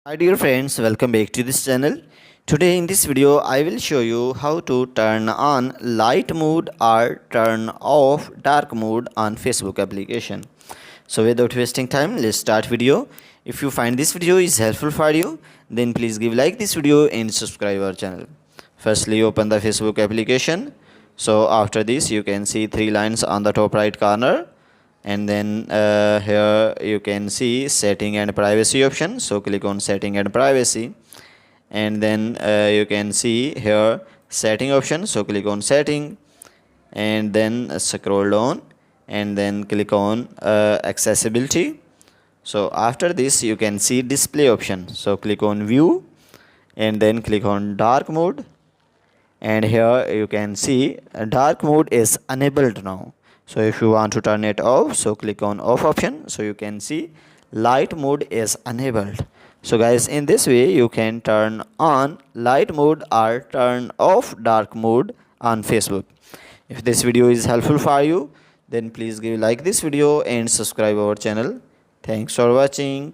Hi dear friends, welcome back to this channel. Today in this video I will show you how to turn on light mode or turn off dark mode on Facebook application. So without wasting time, let's start video. If you find this video is helpful for you, then please give like this video and subscribe our channel. Firstly, open the Facebook application. So after this you can see three lines on the top right corner, and then here you can see setting and privacy option. So click on setting and privacy, and then you can see here setting option. So click on setting, and then scroll down, and then click on accessibility. So after this you can see display option. So click on view, and then click on dark mode, and here you can see dark mode is enabled now. So if you want to turn it off, so click on off option. So you can see light mode is enabled. So guys, in this way you can turn on light mode or turn off dark mode on Facebook. If this video is helpful for you, then please give like this video and subscribe our channel. Thanks for watching.